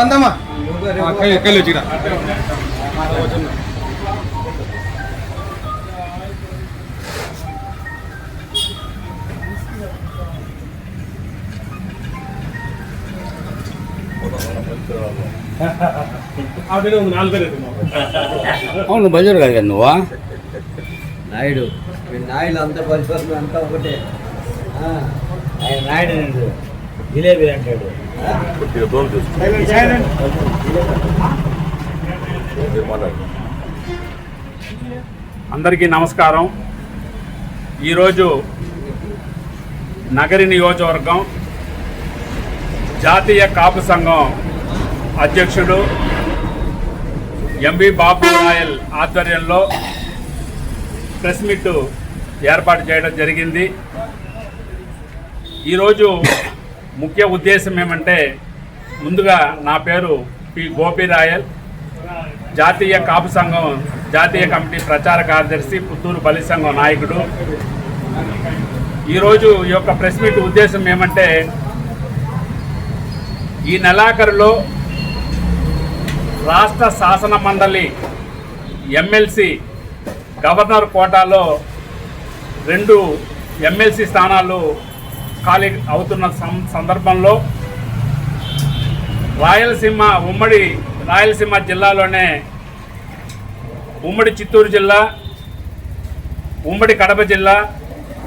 అందమ్మా కళ్ళు వచ్చిరా అవును బజారు కాదు కదా నువ్వు నాయుడు నాయుడు అంత పరిస్థితులు అంతా ఒకటే. ఆయన నాయుడు అంటాడు, జిలేబీ అంటాడు. అందరికీ నమస్కారం. ఈరోజు నగరి నియోజకవర్గం జాతీయ కాపు సంఘం అధ్యక్షుడు ఎంబీ బాబు రాయల్ ఆధ్వర్యంలో ప్రెస్ మీట్ ఏర్పాటు చేయడం జరిగింది. ఈరోజు ముఖ్య ఉద్దేశం ఏమంటే, ముందుగా నా పేరు పి గోపి రాయల్, జాతీయ కాపు సంఘం జాతీయ కమిటీ ప్రచార కార్యదర్శి, పుత్తూరు బలి సంఘం నాయకుడు. ఈరోజు ఈ యొక్క ప్రెస్ మీట్ ఉద్దేశం ఏమంటే, ఈ నెలాఖరులో రాష్ట్ర శాసన మండలి ఎమ్మెల్సీ గవర్నర్ కోటాలో 2 ఎమ్మెల్సీ స్థానాలు ఖాళీ అవుతున్న సందర్భంలో ఉమ్మడి రాయలసీమ జిల్లాలోనే ఉమ్మడి చిత్తూరు జిల్లా, ఉమ్మడి కడప జిల్లా,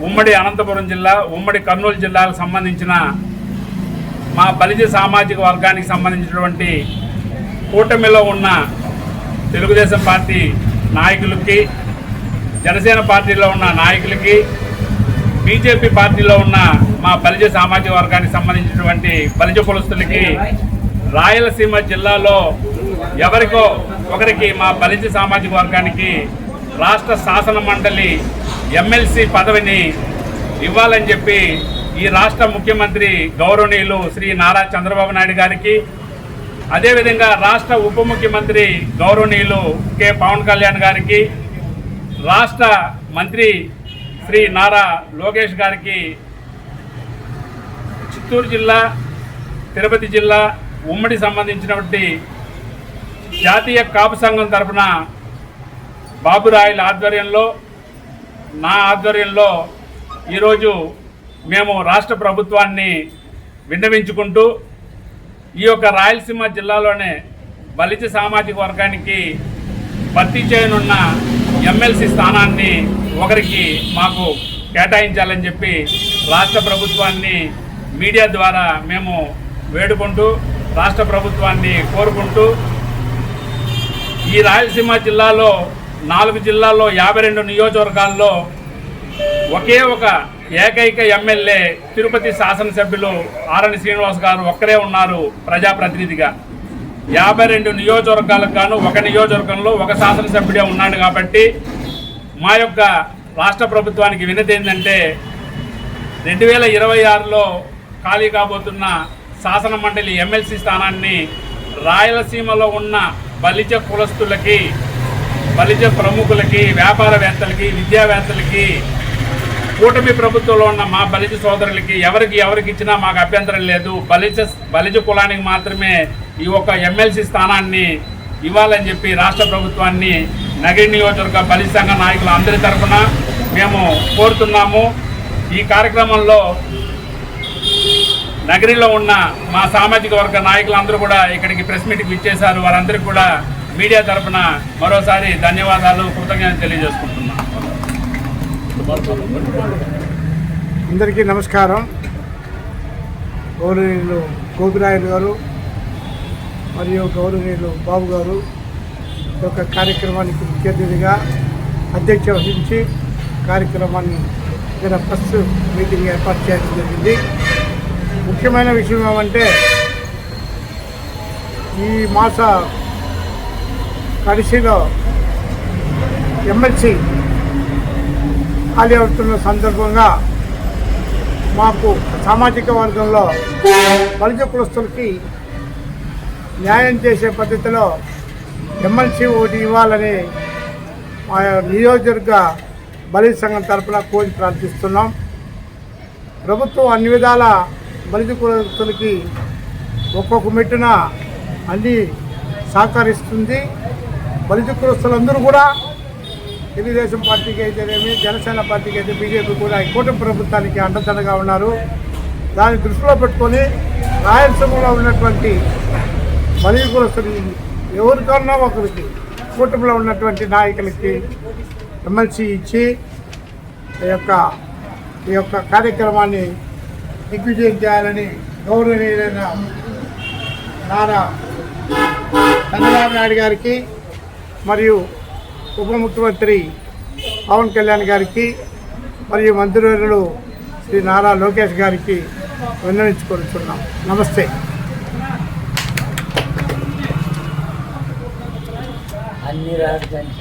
ఉమ్మడి అనంతపురం జిల్లా, ఉమ్మడి కర్నూలు జిల్లాలకు సంబంధించిన మా బలిజ సామాజిక వర్గానికి సంబంధించినటువంటి కూటమిలో ఉన్న తెలుగుదేశం పార్టీ నాయకులకి, జనసేన పార్టీలో ఉన్న నాయకులకి, బీజేపీ పార్టీలో ఉన్న మా బలిజ సామాజిక వర్గానికి సంబంధించినటువంటి బలిజ కులస్తులకి రాయలసీమ జిల్లాలో ఎవరికో ఒకరికి మా బలిజ సామాజిక వర్గానికి రాష్ట్ర శాసన మండలి ఎమ్మెల్సీ పదవిని ఇవ్వాలని చెప్పి ఈ రాష్ట్ర ముఖ్యమంత్రి గౌరవనీయులు శ్రీ నారా చంద్రబాబు నాయుడు గారికి, అదేవిధంగా రాష్ట్ర ఉప ముఖ్యమంత్రి గౌరవనీయులు కె పవన్ కళ్యాణ్ గారికి, రాష్ట్ర మంత్రి శ్రీ నారా లోకేష్ గారికి చిత్తూరు జిల్లా, తిరుపతి జిల్లా ఉమ్మడి సంబంధించినటువంటి జాతీయ కాపు సంఘం తరఫున బాబురాయల ఆధ్వర్యంలో, నా ఆధ్వర్యంలో ఈరోజు మేము రాష్ట్ర ప్రభుత్వాన్ని విన్నవించుకుంటూ ఈ యొక్క రాయలసీమ జిల్లాలోనే బలిజ సామాజిక వర్గానికి భర్తీ చేయనున్న ఎమ్మెల్సీ స్థానాన్ని ఒకరికి మాకు కేటాయించాలని చెప్పి రాష్ట్ర ప్రభుత్వాన్ని మీడియా ద్వారా మేము వేడుకుంటూ, రాష్ట్ర ప్రభుత్వాన్ని కోరుకుంటూ, ఈ రాయలసీమ జిల్లాలో 4 జిల్లాల్లో 52 నియోజకవర్గాల్లో ఒకే ఒక ఏకైక ఎమ్మెల్యే తిరుపతి శాసనసభ్యులు ఆరణి శ్రీనివాస్ గారు ఒక్కరే ఉన్నారు ప్రజాప్రతినిధిగా. 52 నియోజకవర్గాలకు గాను ఒక నియోజకవర్గంలో ఒక శాసనసభ్యుడే ఉన్నాడు. కాబట్టి మా యొక్క రాష్ట్ర ప్రభుత్వానికి వినతి ఏంటంటే, 2026లో ఖాళీ కాబోతున్న శాసన మండలి ఎమ్మెల్సీ స్థానాన్ని రాయలసీమలో ఉన్న బలిజ కులస్తులకి, బలిజ ప్రముఖులకి, వ్యాపారవేత్తలకి, విద్యావేత్తలకి, కూటమి ప్రభుత్వంలో ఉన్న మా బలిజ సోదరులకి ఎవరికి ఇచ్చినా మాకు అభ్యంతరం లేదు. బలిజ కులానికి మాత్రమే ఈ ఒక ఎమ్మెల్సీ స్థానాన్ని ఇవ్వాలని చెప్పి రాష్ట్ర ప్రభుత్వాన్ని నగరి నియోజకవర్గ బలిజ సంఘ నాయకులు అందరి తరఫున మేము కోరుతున్నాము. ఈ కార్యక్రమంలో నగరిలో ఉన్న మా సామాజిక వర్గ నాయకులందరూ కూడా ఇక్కడికి ప్రెస్ మీట్కి ఇచ్చేశారు. వారందరికీ కూడా మీడియా తరఫున మరోసారి ధన్యవాదాలు, కృతజ్ఞతలు తెలియజేసుకుంటున్నాం. అందరికీ నమస్కారం. గౌరవనీయులు గోపిరాయలు గారు మరియు గౌరవనీయులు బాబు గారు ఈ యొక్క కార్యక్రమానికి ముఖ్య అతిథిగా అధ్యక్ష వహించి కార్యక్రమాన్ని ఇక్కడ ప్రెస్ మీటింగ్ ఏర్పాటు చేయడం జరిగింది. ముఖ్యమైన విషయం ఏమంటే, ఈ మాస కడిసిలో ఎమ్మెల్సీ ఖాళీ అవుతున్న సందర్భంగా మాకు సామాజిక వర్గంలో బలిజ కులస్తులకి న్యాయం చేసే పద్ధతిలో ఎమ్మెల్సీ ఒకటి ఇవ్వాలని మా నియోజకవర్గ బలిజ సంఘం తరఫున కోరి ప్రార్థిస్తున్నాం. ప్రభుత్వం అన్ని విధాల బలిజ కులస్తులకి ఒక్కొక్క మెట్టున అన్నీ సహకరిస్తుంది. బలిజ కులస్తులందరూ కూడా తెలుగుదేశం పార్టీకి అయితేనేమి, జనసేన పార్టీకి అయితే బీజేపీ కూడా ఈ కూటమి ప్రభుత్వానికి అండదండగా ఉన్నారు. దాన్ని దృష్టిలో పెట్టుకొని రాయలసీమలో ఉన్నటువంటి బలిజ కులస్తులు ఎవరికన్నా ఒకరికి కూటమిలో ఉన్నటువంటి నాయకులకి ఎమ్మెల్సీ ఇచ్చి ఈ యొక్క కార్యక్రమాన్ని దిగ్విజయం చేయాలని గౌరవనీయులైన నారా చంద్రబాబు నాయుడు గారికి మరియు ఉప ముఖ్యమంత్రి పవన్ కళ్యాణ్ గారికి మరియు మంత్రివర్యులు శ్రీ నారా లోకేష్ గారికి విన్నవించుకుంటున్నాం. నమస్తే. అన్ని రాజధాని